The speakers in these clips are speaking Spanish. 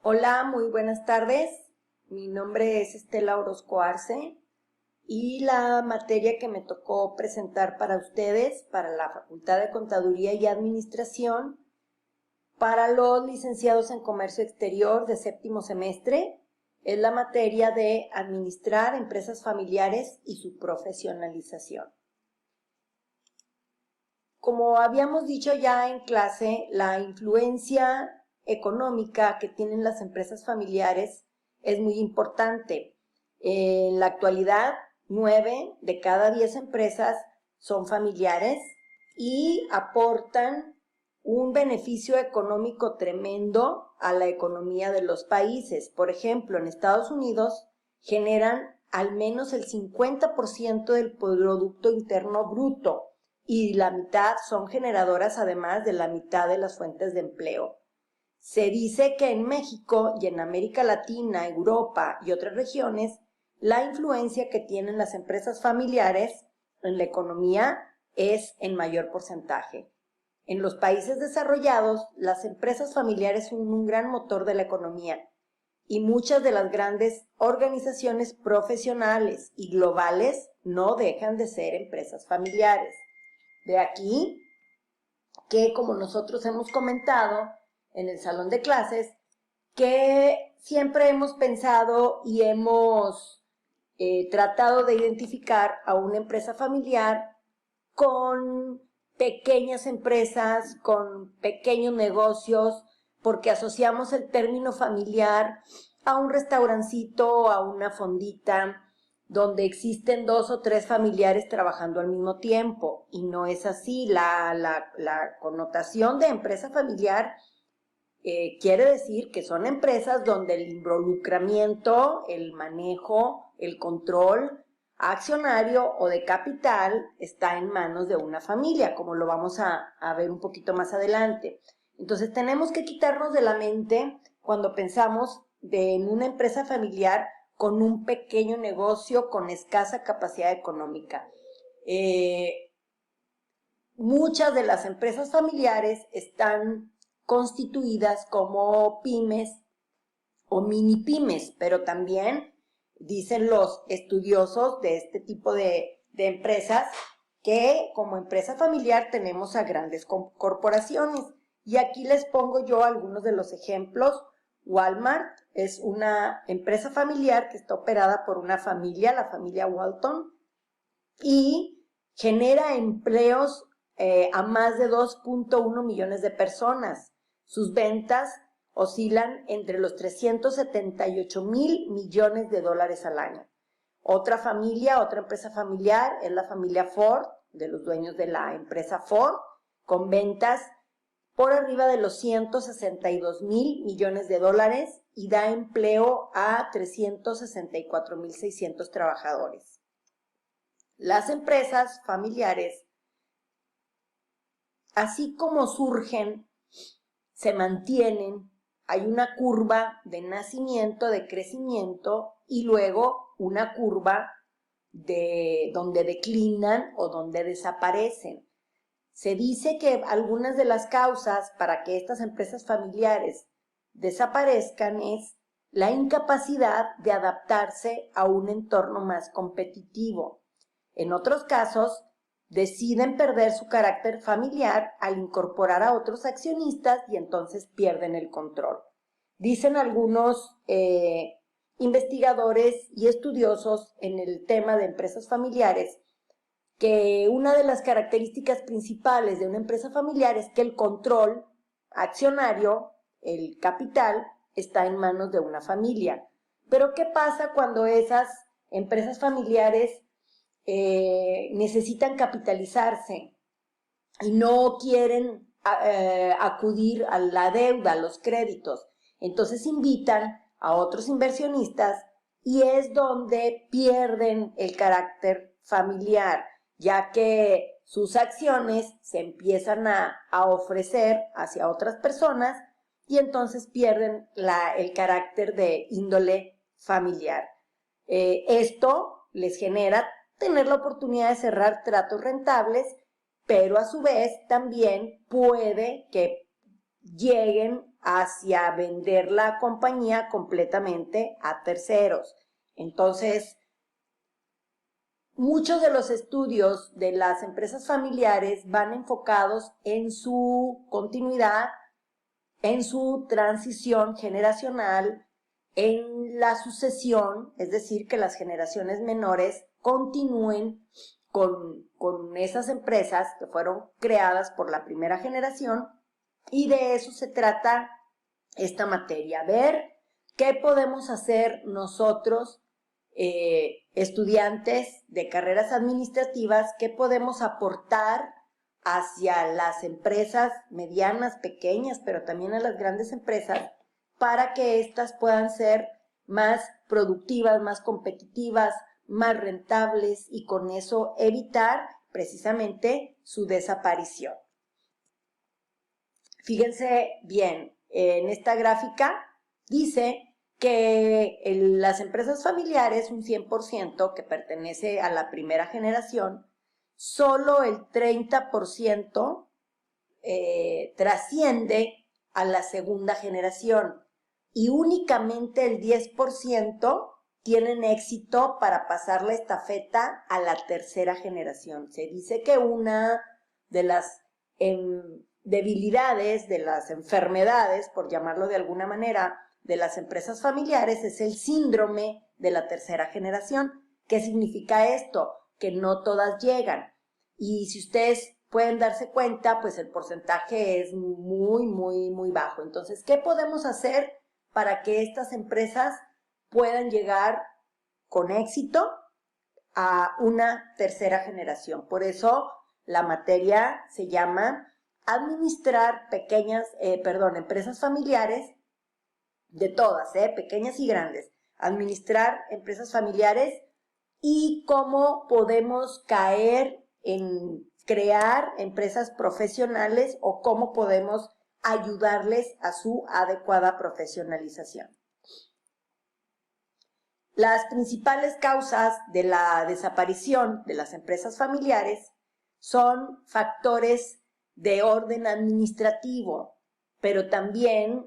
Hola, muy buenas tardes. Mi nombre es Estela Orozco Arce y la materia que me tocó presentar para ustedes, para la Facultad de Contaduría y Administración, para los licenciados en Comercio Exterior de séptimo semestre, es la materia de administrar empresas familiares y su profesionalización. Como habíamos dicho ya en clase, la influencia económica que tienen las empresas familiares es muy importante. En la actualidad, 9 de cada 10 empresas son familiares y aportan un beneficio económico tremendo a la economía de los países. Por ejemplo, en Estados Unidos generan al menos el 50% del Producto Interno Bruto y la mitad son generadoras además de la mitad de las fuentes de empleo. Se dice que en México y en América Latina, Europa y otras regiones, la influencia que tienen las empresas familiares en la economía es en mayor porcentaje. En los países desarrollados, las empresas familiares son un gran motor de la economía y muchas de las grandes organizaciones profesionales y globales no dejan de ser empresas familiares. De aquí que, como nosotros hemos comentado en el salón de clases, que siempre hemos pensado y hemos tratado de identificar a una empresa familiar con pequeñas empresas, con pequeños negocios, porque asociamos el término familiar a un restaurancito, a una fondita, donde existen 2 o 3 familiares trabajando al mismo tiempo, y no es así. La connotación de empresa familiar quiere decir que son empresas donde el involucramiento, el manejo, el control accionario o de capital está en manos de una familia, como lo vamos a ver un poquito más adelante. Entonces tenemos que quitarnos de la mente cuando pensamos en una empresa familiar con un pequeño negocio con escasa capacidad económica. Muchas de las empresas familiares están constituidas como pymes o mini pymes, pero también dicen los estudiosos de este tipo de empresas que como empresa familiar tenemos a grandes corporaciones. Y aquí les pongo yo algunos de los ejemplos. Walmart es una empresa familiar que está operada por una familia, la familia Walton, y genera empleos a más de 2.1 millones de personas. Sus ventas oscilan entre los 378 mil millones de dólares al año. Otra empresa familiar es la familia Ford, de los dueños de la empresa Ford, con ventas por arriba de los 162 mil millones de dólares y da empleo a 364.600 trabajadores. Las empresas familiares, así como surgen, se mantienen, hay una curva de nacimiento, de crecimiento y luego una curva de donde declinan o donde desaparecen. Se dice que algunas de las causas para que estas empresas familiares desaparezcan es la incapacidad de adaptarse a un entorno más competitivo. En otros casos, deciden perder su carácter familiar al incorporar a otros accionistas y entonces pierden el control. Dicen algunos investigadores y estudiosos en el tema de empresas familiares que una de las características principales de una empresa familiar es que el control accionario, el capital, está en manos de una familia. Pero ¿qué pasa cuando esas empresas familiares necesitan capitalizarse y no quieren acudir a la deuda, a los créditos? Entonces invitan a otros inversionistas y es donde pierden el carácter familiar, ya que sus acciones se empiezan a ofrecer hacia otras personas y entonces pierden el carácter de índole familiar. Esto les genera tener la oportunidad de cerrar tratos rentables, pero a su vez también puede que lleguen hacia vender la compañía completamente a terceros. Entonces, muchos de los estudios de las empresas familiares van enfocados en su continuidad, en su transición generacional, en la sucesión, es decir, que las generaciones menores continúen con esas empresas que fueron creadas por la primera generación, y de eso se trata esta materia, ver qué podemos hacer nosotros, estudiantes de carreras administrativas, qué podemos aportar hacia las empresas medianas, pequeñas, pero también a las grandes empresas, para que éstas puedan ser más productivas, más competitivas, más rentables, y con eso evitar precisamente su desaparición. Fíjense bien, en esta gráfica dice que las empresas familiares, un 100% que pertenece a la primera generación, solo el 30% trasciende a la segunda generación, y únicamente el 10% tienen éxito para pasar la estafeta a la tercera generación. Se dice que una de las debilidades, de las enfermedades, por llamarlo de alguna manera, de las empresas familiares es el síndrome de la tercera generación. ¿Qué significa esto? Que no todas llegan. Y si ustedes pueden darse cuenta, pues el porcentaje es muy, muy, muy bajo. Entonces, ¿qué podemos hacer para que estas empresas puedan llegar con éxito a una tercera generación? Por eso la materia se llama administrar empresas familiares, de todas, pequeñas y grandes, administrar empresas familiares, y cómo podemos caer en crear empresas profesionales, o cómo podemos ayudarles a su adecuada profesionalización. Las principales causas de la desaparición de las empresas familiares son factores de orden administrativo, pero también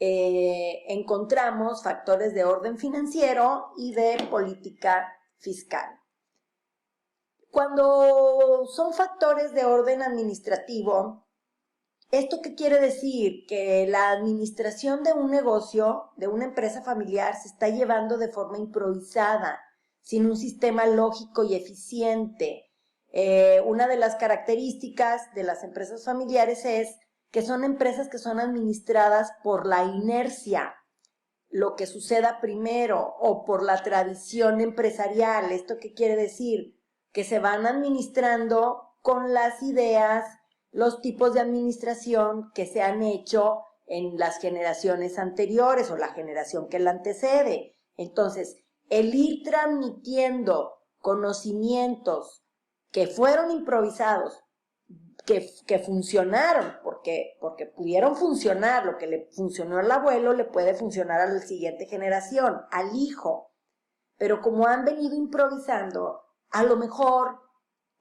encontramos factores de orden financiero y de política fiscal. Cuando son factores de orden administrativo, ¿esto qué quiere decir? Que la administración de un negocio, de una empresa familiar, se está llevando de forma improvisada, sin un sistema lógico y eficiente. Una de las características de las empresas familiares es que son empresas que son administradas por la inercia, lo que suceda primero, o por la tradición empresarial. ¿Esto qué quiere decir? Que se van administrando con las ideas, los tipos de administración que se han hecho en las generaciones anteriores o la generación que la antecede. Entonces, el ir transmitiendo conocimientos que fueron improvisados, que funcionaron, porque pudieron funcionar, lo que le funcionó al abuelo le puede funcionar a la siguiente generación, al hijo, pero como han venido improvisando, a lo mejor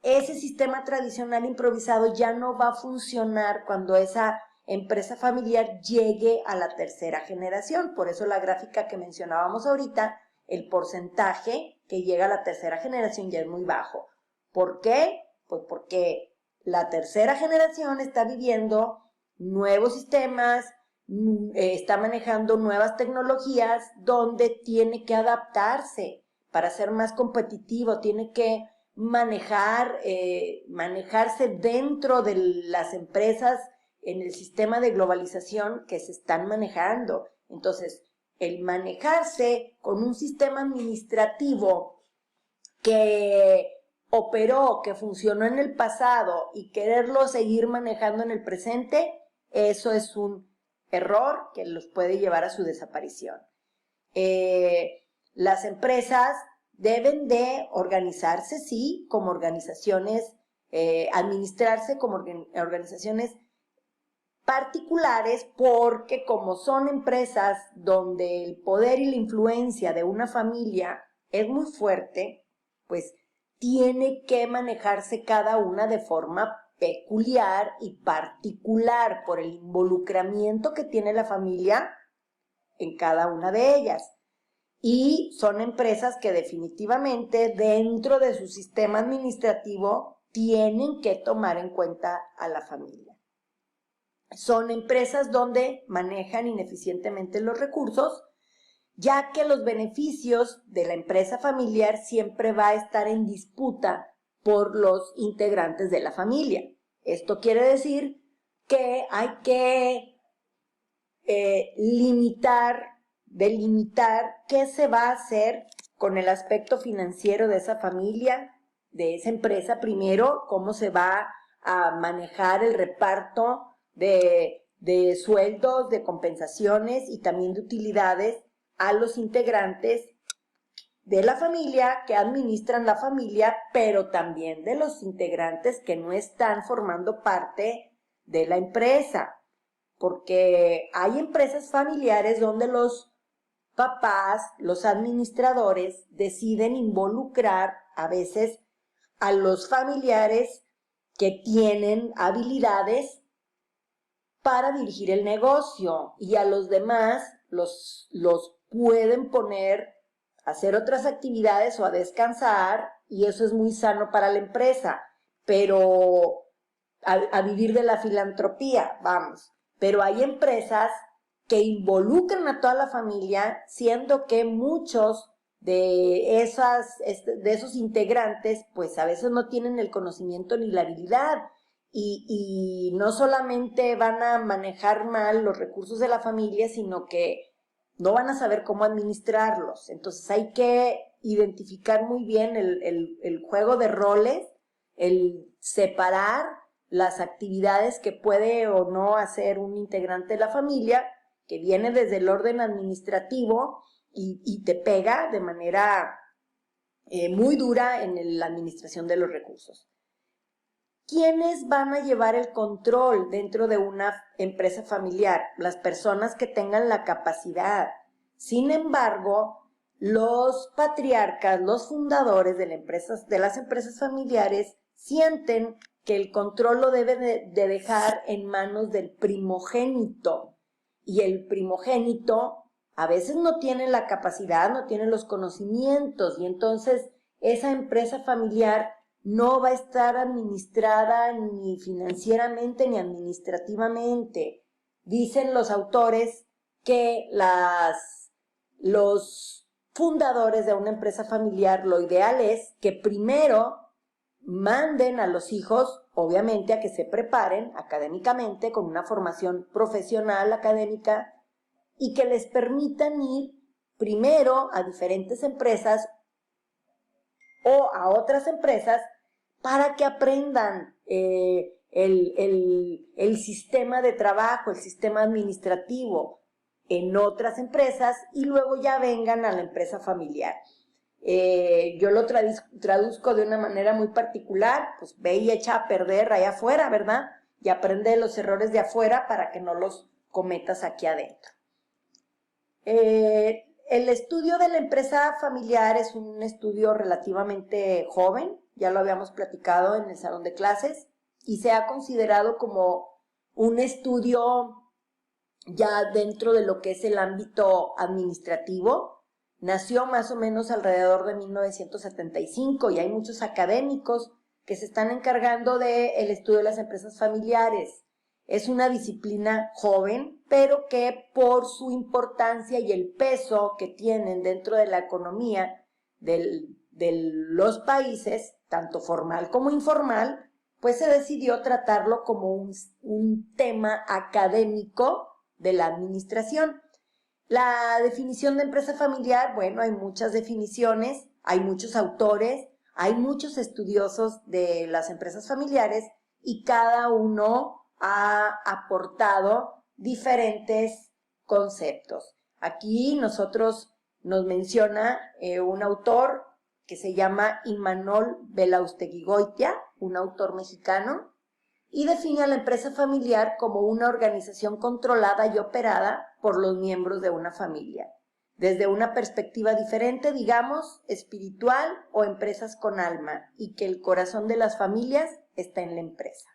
ese sistema tradicional improvisado ya no va a funcionar cuando esa empresa familiar llegue a la tercera generación. Por eso la gráfica que mencionábamos ahorita, el porcentaje que llega a la tercera generación ya es muy bajo. ¿Por qué? Pues porque la tercera generación está viviendo nuevos sistemas, está manejando nuevas tecnologías, donde tiene que adaptarse para ser más competitivo, tiene que manejarse dentro de las empresas en el sistema de globalización que se están manejando. Entonces, el manejarse con un sistema administrativo que operó, que funcionó en el pasado, y quererlo seguir manejando en el presente, eso es un error que los puede llevar a su desaparición. Las empresas deben de organizarse, sí, como organizaciones, administrarse como organizaciones particulares, porque como son empresas donde el poder y la influencia de una familia es muy fuerte, pues tiene que manejarse cada una de forma peculiar y particular por el involucramiento que tiene la familia en cada una de ellas. Y son empresas que definitivamente dentro de su sistema administrativo tienen que tomar en cuenta a la familia. Son empresas donde manejan ineficientemente los recursos, ya que los beneficios de la empresa familiar siempre va a estar en disputa por los integrantes de la familia. Esto quiere decir que hay que delimitar qué se va a hacer con el aspecto financiero de esa familia, de esa empresa primero, cómo se va a manejar el reparto de sueldos, de compensaciones y también de utilidades a los integrantes de la familia que administran la familia, pero también de los integrantes que no están formando parte de la empresa, porque hay empresas familiares donde los papás, los administradores, deciden involucrar a veces a los familiares que tienen habilidades para dirigir el negocio y a los demás los pueden poner a hacer otras actividades o a descansar, y eso es muy sano para la empresa, pero a vivir de la filantropía, vamos. Pero hay empresas que involucran a toda la familia, siendo que muchos de esos integrantes, pues a veces no tienen el conocimiento ni la habilidad, y no solamente van a manejar mal los recursos de la familia, sino que no van a saber cómo administrarlos. Entonces hay que identificar muy bien el juego de roles, el separar las actividades que puede o no hacer un integrante de la familia, que viene desde el orden administrativo y te pega de manera muy dura en la administración de los recursos. ¿Quiénes van a llevar el control dentro de una empresa familiar? Las personas que tengan la capacidad. Sin embargo, los patriarcas, los fundadores de las empresas familiares, sienten que el control lo debe de dejar en manos del primogénito. Y el primogénito a veces no tiene la capacidad, no tiene los conocimientos, y entonces esa empresa familiar no va a estar administrada ni financieramente ni administrativamente. Dicen los autores que los fundadores de una empresa familiar, lo ideal es que primero manden a los hijos, obviamente, a que se preparen académicamente con una formación profesional académica, y que les permitan ir primero a diferentes empresas o a otras empresas para que aprendan el sistema de trabajo, el sistema administrativo en otras empresas, y luego ya vengan a la empresa familiar. Yo lo traduzco de una manera muy particular, pues ve y echa a perder allá afuera, ¿verdad? Y aprende los errores de afuera para que no los cometas aquí adentro. El estudio de la empresa familiar es un estudio relativamente joven, ya lo habíamos platicado en el salón de clases, y se ha considerado como un estudio ya dentro de lo que es el ámbito administrativo. Nació más o menos alrededor de 1975 y hay muchos académicos que se están encargando del estudio de las empresas familiares. Es una disciplina joven, pero que por su importancia y el peso que tienen dentro de la economía de los países, tanto formal como informal, pues se decidió tratarlo como un tema académico de la administración. La definición de empresa familiar, bueno, hay muchas definiciones, hay muchos autores, hay muchos estudiosos de las empresas familiares, y cada uno ha aportado diferentes conceptos. Aquí nos menciona un autor que se llama Imanol Belausteguigoitia, un autor mexicano, y define a la empresa familiar como una organización controlada y operada por los miembros de una familia, desde una perspectiva diferente, digamos, espiritual o empresas con alma, y que el corazón de las familias está en la empresa.